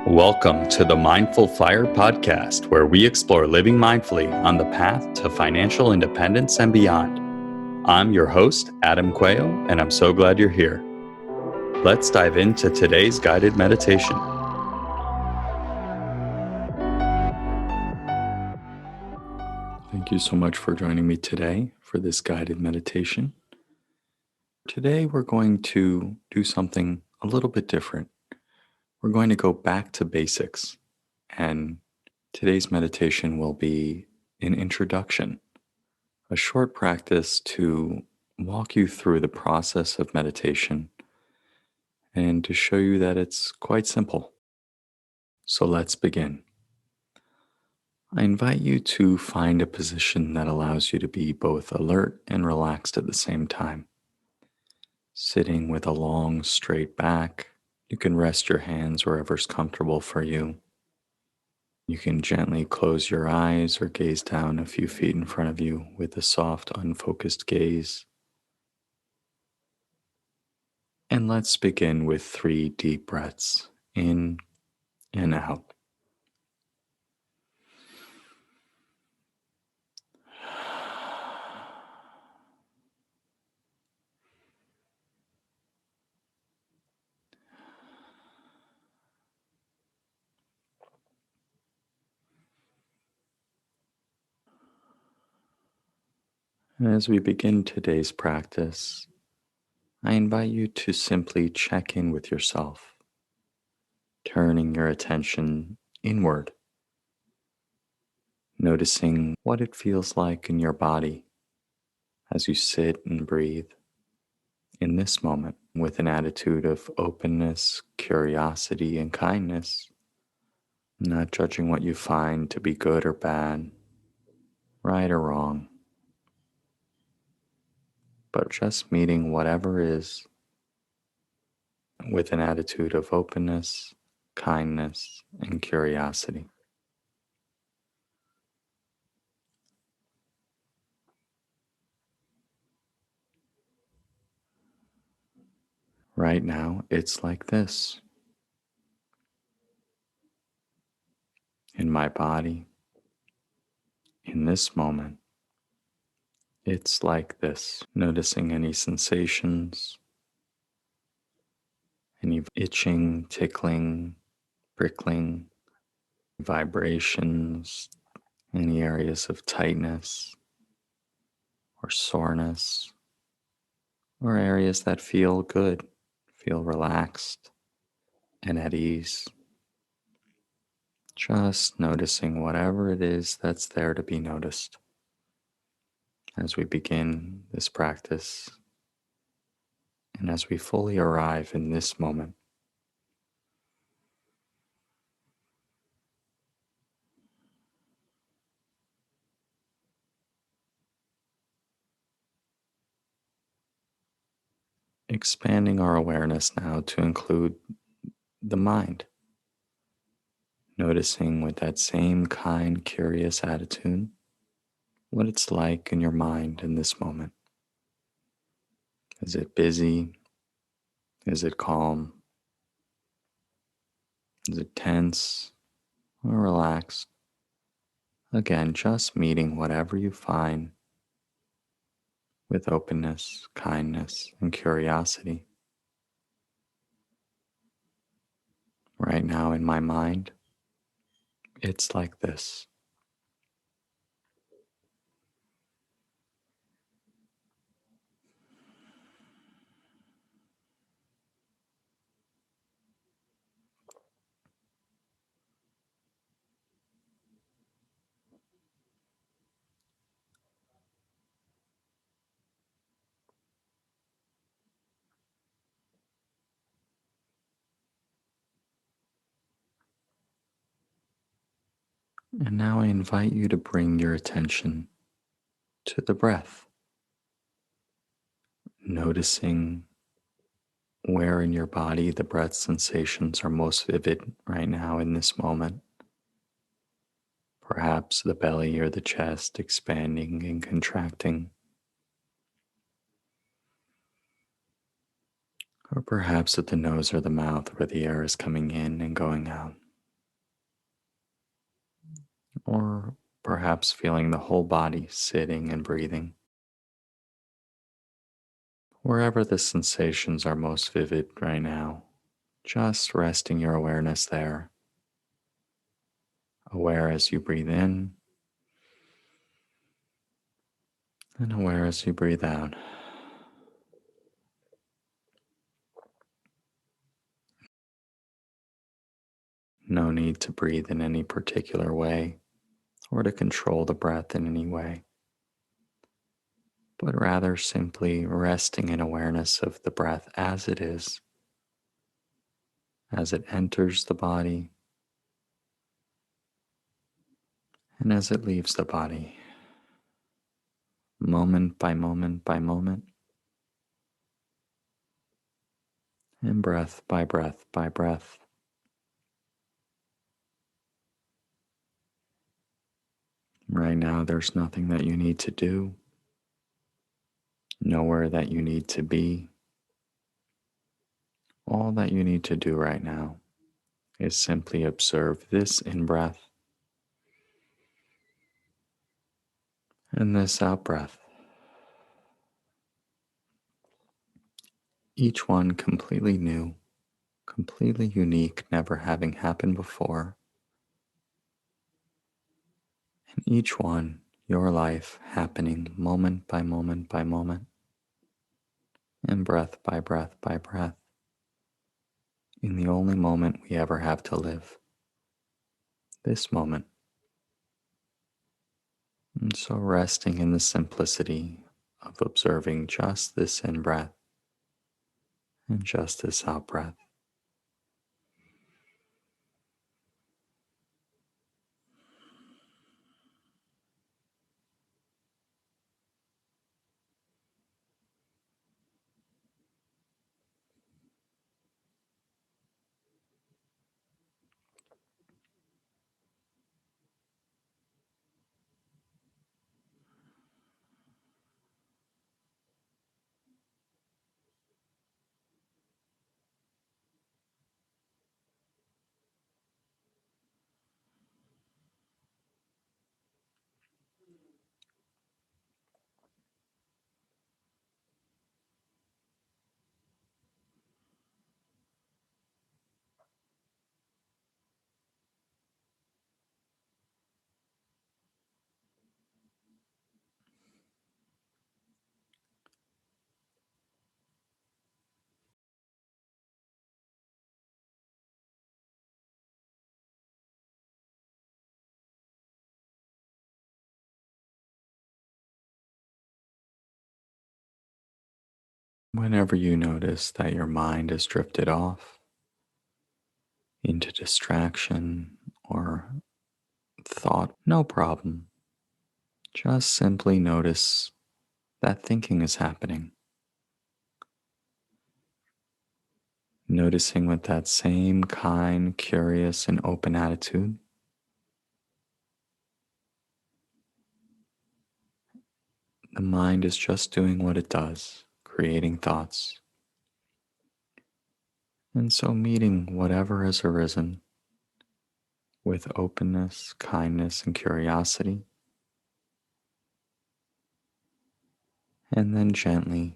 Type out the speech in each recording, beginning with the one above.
Welcome to the Mindful Fire podcast, where we explore living mindfully on the path to financial independence and beyond. I'm your host, Adam Cuello, and I'm so glad you're here. Let's dive into today's guided meditation. Thank you so much for joining me today for this guided meditation. Today, we're going to do something a little bit different. We're going to go back to basics, and today's meditation will be an introduction, a short practice to walk you through the process of meditation and to show you that it's quite simple. So let's begin. I invite you to find a position that allows you to be both alert and relaxed at the same time. Sitting with a long, straight back, you can rest your hands wherever's comfortable for you. You can gently close your eyes or gaze down a few feet in front of you with a soft, unfocused gaze. And let's begin with 3 deep breaths in and out. And as we begin today's practice, I invite you to simply check in with yourself, turning your attention inward, noticing what it feels like in your body as you sit and breathe in this moment with an attitude of openness, curiosity, and kindness, not judging what you find to be good or bad, right or wrong, but just meeting whatever is with an attitude of openness, kindness, and curiosity. Right now, it's like this. In my body, in this moment, it's like this. Noticing any sensations, any itching, tickling, prickling, vibrations, any areas of tightness or soreness, or areas that feel good, feel relaxed and at ease. Just noticing whatever it is that's there to be noticed as we begin this practice and as we fully arrive in this moment. Expanding our awareness now to include the mind, noticing with that same kind, curious attitude what it's like in your mind in this moment. Is it busy? Is it calm? Is it tense or relaxed? Again, just meeting whatever you find with openness, kindness, and curiosity. Right now in my mind, it's like this. And now I invite you to bring your attention to the breath, noticing where in your body the breath sensations are most vivid right now in this moment. Perhaps the belly or the chest expanding and contracting, or perhaps at the nose or the mouth where the air is coming in and going out. or perhaps feeling the whole body sitting and breathing. Wherever the sensations are most vivid right now, just resting your awareness there, aware as you breathe in and aware as you breathe out. No need to breathe in any particular way or to control the breath in any way, but rather simply resting in awareness of the breath as it is, as it enters the body and as it leaves the body, moment by moment by moment, and breath by breath by breath. Right now, there's nothing that you need to do, nowhere that you need to be. All that you need to do right now is simply observe this in breath and this out breath, each one completely new, completely unique, never having happened before, and each one your life happening moment by moment by moment, and breath by breath by breath, in the only moment we ever have to live, this moment. And so resting in the simplicity of observing just this in breath and just this out breath. Whenever you notice that your mind has drifted off into distraction or thought, no problem. Just simply notice that thinking is happening. Noticing with that same kind, curious, and open attitude, the mind is just doing what it does, creating thoughts. And so meeting whatever has arisen with openness, kindness, and curiosity, and then gently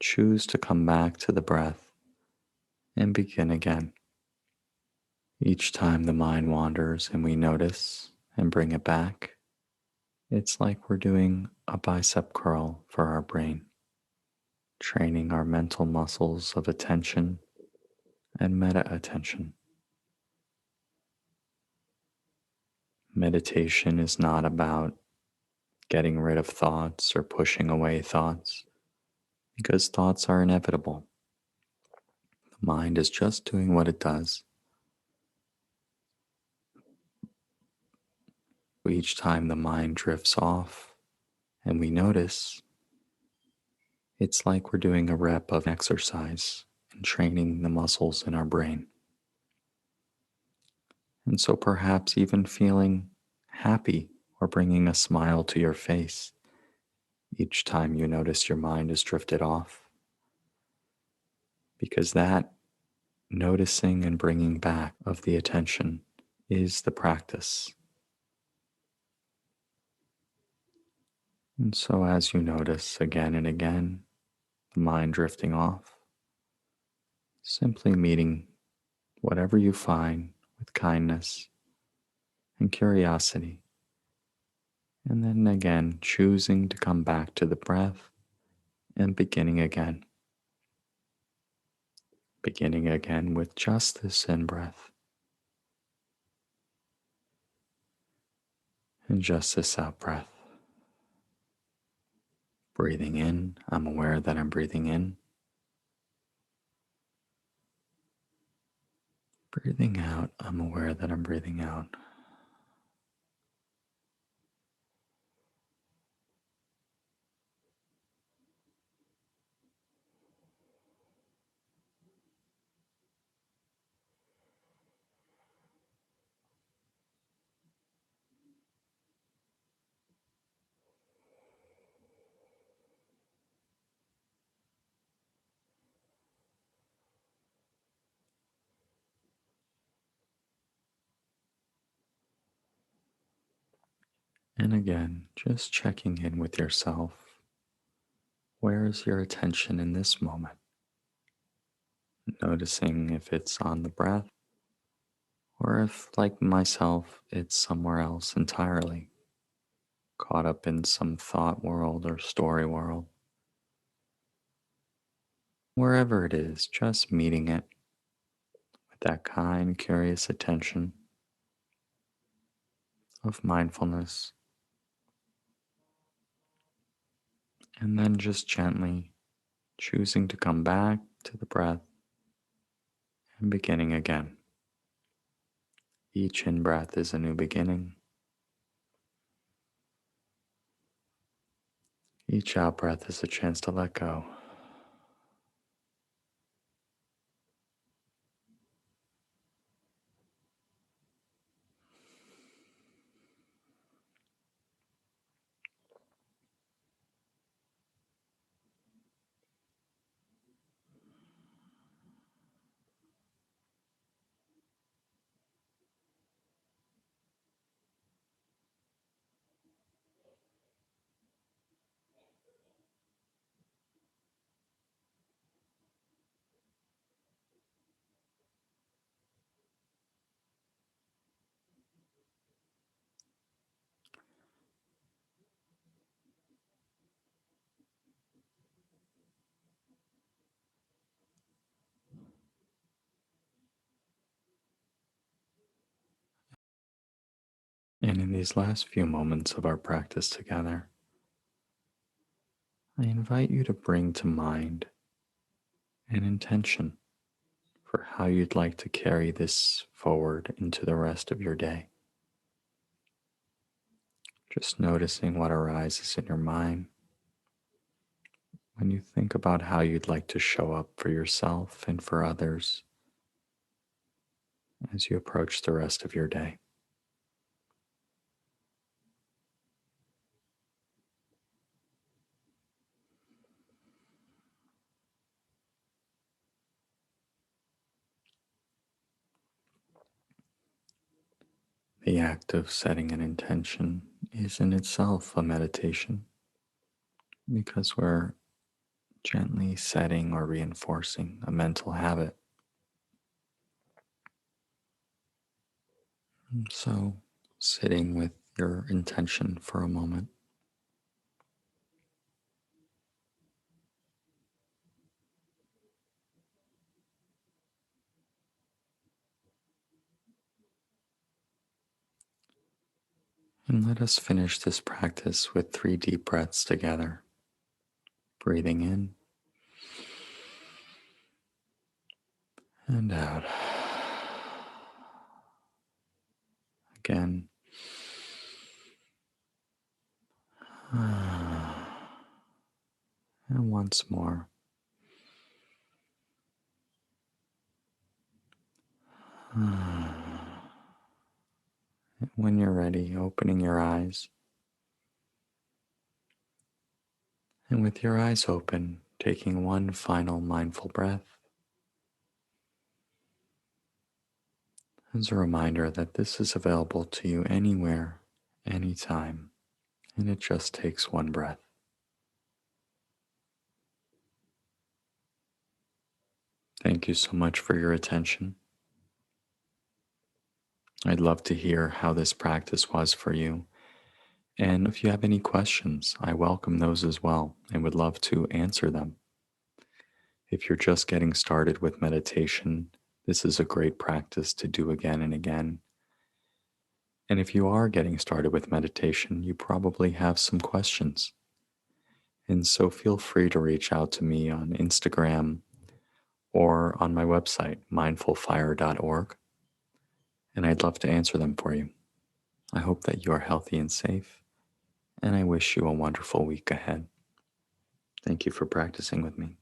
choose to come back to the breath and begin again. Each time the mind wanders and we notice and bring it back, it's like we're doing a bicep curl for our brain, training our mental muscles of attention and meta attention. Meditation is not about getting rid of thoughts or pushing away thoughts, because thoughts are inevitable. The mind is just doing what it does. Each time the mind drifts off and we notice, it's like we're doing a rep of exercise and training the muscles in our brain. And so perhaps even feeling happy or bringing a smile to your face each time you notice your mind has drifted off. Because that noticing and bringing back of the attention is the practice. And so, as you notice again and again the mind drifting off, simply meeting whatever you find with kindness and curiosity, and then again choosing to come back to the breath and beginning again with just this in breath and just this out breath. Breathing in, I'm aware that I'm breathing in. Breathing out, I'm aware that I'm breathing out. And again, just checking in with yourself. Where is your attention in this moment? Noticing if it's on the breath or if, like myself, it's somewhere else entirely, caught up in some thought world or story world. Wherever it is, just meeting it with that kind, curious attention of mindfulness, and then just gently choosing to come back to the breath and beginning again. Each in breath is a new beginning. Each out breath is a chance to let go. And in these last few moments of our practice together, I invite you to bring to mind an intention for how you'd like to carry this forward into the rest of your day. Just noticing what arises in your mind when you think about how you'd like to show up for yourself and for others as you approach the rest of your day. The act of setting an intention is in itself a meditation because we're gently setting or reinforcing a mental habit. So, sitting with your intention for a moment, and let us finish this practice with 3 deep breaths together. Breathing in and out. Again. And once more. When you're ready, opening your eyes. And with your eyes open, taking one final mindful breath as a reminder that this is available to you anywhere, anytime, And it just takes one breath. Thank you so much for your attention. I'd love to hear how this practice was for you. And if you have any questions, I welcome those as well and would love to answer them. If you're just getting started with meditation, this is a great practice to do again and again. And if you are getting started with meditation, you probably have some questions. And so feel free to reach out to me on Instagram or on my website, mindfulfire.org, and I'd love to answer them for you. I hope that you are healthy and safe, and I wish you a wonderful week ahead. Thank you for practicing with me.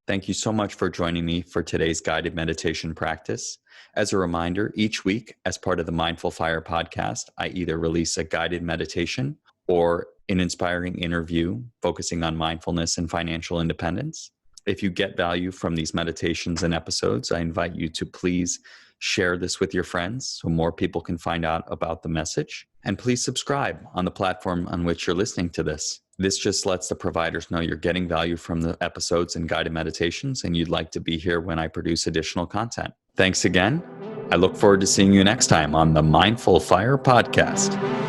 Thank you so much for joining me for today's guided meditation practice. As a reminder, each week, as part of the Mindful Fire podcast, I either release a guided meditation or an inspiring interview focusing on mindfulness and financial independence. If you get value from these meditations and episodes, I invite you to please share this with your friends so more people can find out about the message. And please subscribe on the platform on which you're listening to this. This just lets the providers know you're getting value from the episodes and guided meditations, and you'd like to be here when I produce additional content. Thanks again. I look forward to seeing you next time on the Mindful Fire podcast.